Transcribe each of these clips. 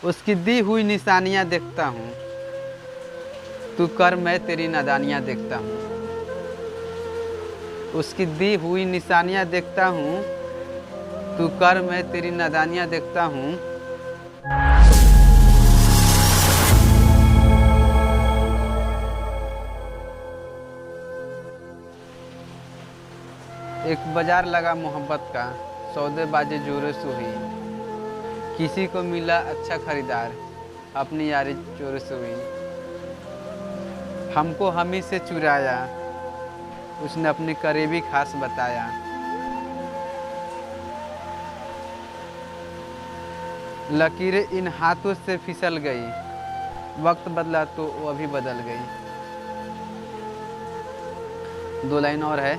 उसकी दी हुई निशानियाँ देखता हूँ, तू कर मैं तेरी नादानियाँ देखता हूँ। उसकी दी हुई निशानियाँ देखता हूँ, तू कर मैं तेरी नादानियाँ देखता हूँ। एक बाजार लगा मोहब्बत का, सौदेबाजी जोरों से हुई। किसी को मिला अच्छा खरीदार, अपनी यारी चोरों से हुई। हमको हम ही से चुराया, उसने अपनी करीबी खास बताया। लकीरें इन हाथों से फिसल गई, वक्त बदला तो वो भी बदल गई। 2 लाइन और है।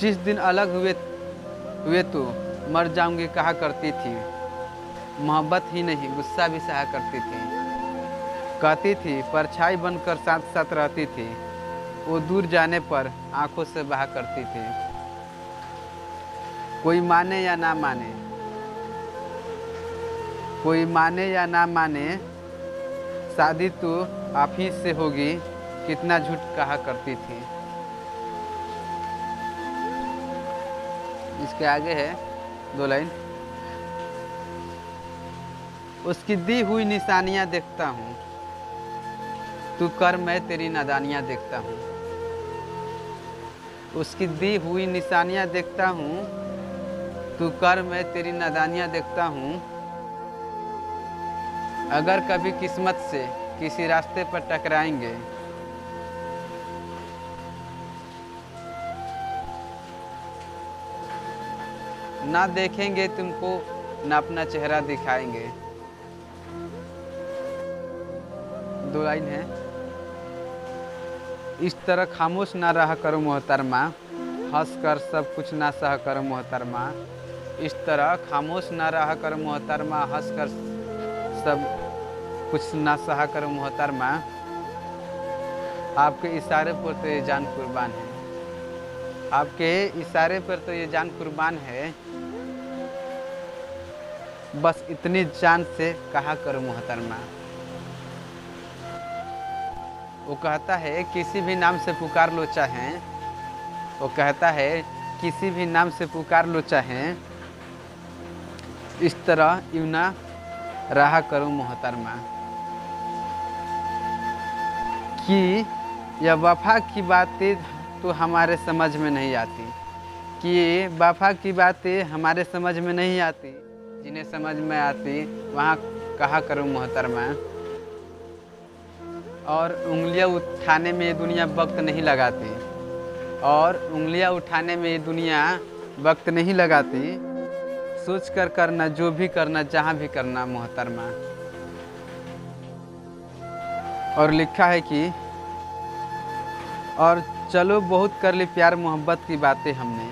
जिस दिन अलग हुए तो मर जाऊंगी कहा करती थी। मोहब्बत ही नहीं गुस्सा भी सहा करती थी। कहती थी परछाई बनकर साथ साथ रहती थी। वो दूर जाने पर आंखों से बहा करती थी। कोई माने या ना माने, कोई माने या ना माने, शादी तो आप ही से होगी, कितना झूठ कहा करती थी। इसके आगे है 2 लाइन। उसकी दी हुई निशानियाँ देखता हूँ, तू कर मैं तेरी नादानियाँ देखता हूँ। उसकी दी हुई निशानियाँ देखता हूँ, तू कर मैं तेरी नादानियाँ देखता हूँ। अगर कभी किस्मत से किसी रास्ते पर टकराएंगे, ना देखेंगे तुमको, ना अपना चेहरा दिखाएंगे। 2 लाइन है। इस तरह खामोश ना रहा करो मोहतरमा, हंस कर सब कुछ ना सह करो मोहतरमा। इस तरह खामोश ना रहा करो मोहतरमा, हंस कर सब कुछ ना सहा करो मोहतरमा। आपके इशारे पर तो ये जान कुर्बान है, आपके इशारे पर तो ये जान कुर्बान है। बस इतनी जान से कहा करो मोहतरमा। वो कहता है किसी भी नाम से पुकार लो चाहें, वो कहता है किसी भी नाम से पुकार लो चाहें, इस तरह यूं ना रहा करो मोहतरमा। कि यह वफा की बातें तो हमारे समझ में नहीं आती, कि वफा की बातें हमारे समझ में नहीं आती, जिन्हें समझ में आती वहाँ कहा करो मोहतरमा। और उंगलियां उठाने में ये दुनिया वक्त नहीं लगाती, और उंगलियां उठाने में ये दुनिया वक्त नहीं लगाती। सोच कर करना जो भी करना, जहाँ भी करना मोहतरमा। और लिखा है कि और चलो बहुत कर ली प्यार मोहब्बत की बातें हमने,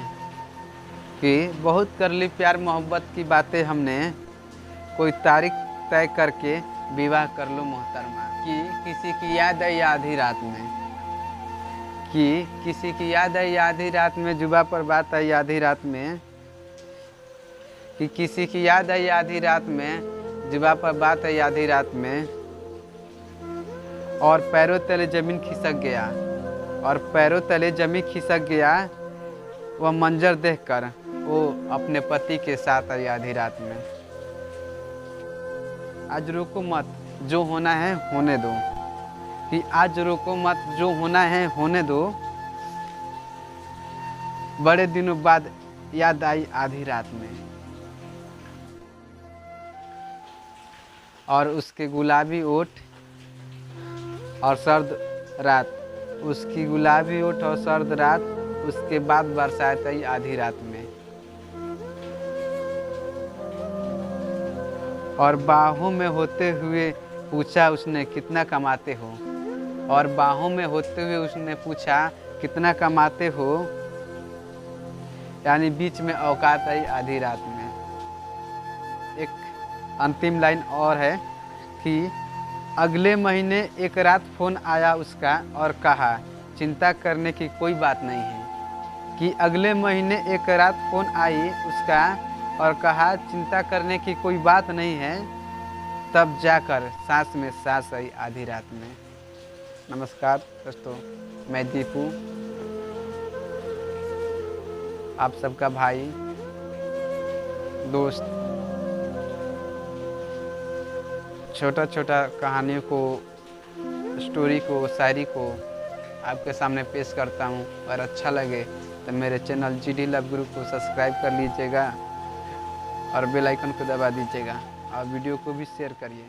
कि बहुत कर ली प्यार मोहब्बत की बातें हमने, कोई तारीख तय करके विवाह कर लो मोहतरमा। कि किसी की याद आई आधी रात में, कि किसी की याद आई आधी रात में, जुबा पर बात आई आधी रात में, कि किसी की याद आई आधी रात में, जुबा पर बात आई आधी रात में। और पैरों तले जमीन खिसक गया, और पैरों तले जमीन खिसक गया, वह मंजर देखकर वो अपने पति के साथ आई आधी रात में। आज रोको मत जो होना है होने दो, कि आज रोको मत जो होना है होने दो। बड़े दिनों बाद याद आई आधी रात में। और उसके गुलाबी ओठ और सर्द रात, उसकी गुलाबी ओठ और सर्द रात, उसके बाद बरसात आई आधी रात में। और बाहों में होते हुए पूछा उसने कितना कमाते हो, और बाहों में होते हुए उसने पूछा कितना कमाते हो। यानी बीच में औकात आई आधी रात में। एक अंतिम लाइन और है कि अगले महीने एक रात फ़ोन आया उसका और कहा चिंता करने की कोई बात नहीं है। कि अगले महीने एक रात फ़ोन आई उसका और कहा चिंता करने की कोई बात नहीं है। तब जाकर सांस में सांस आई आधी रात में। नमस्कार दोस्तों, मैं दीपू, आप सबका भाई दोस्त। छोटा छोटा कहानियों को, स्टोरी को, शायरी को आपके सामने पेश करता हूँ। और अच्छा लगे तो मेरे चैनल GD लव गुरु को सब्सक्राइब कर लीजिएगा और बेल आइकन को दबा दीजिएगा और वीडियो को भी शेयर करिए।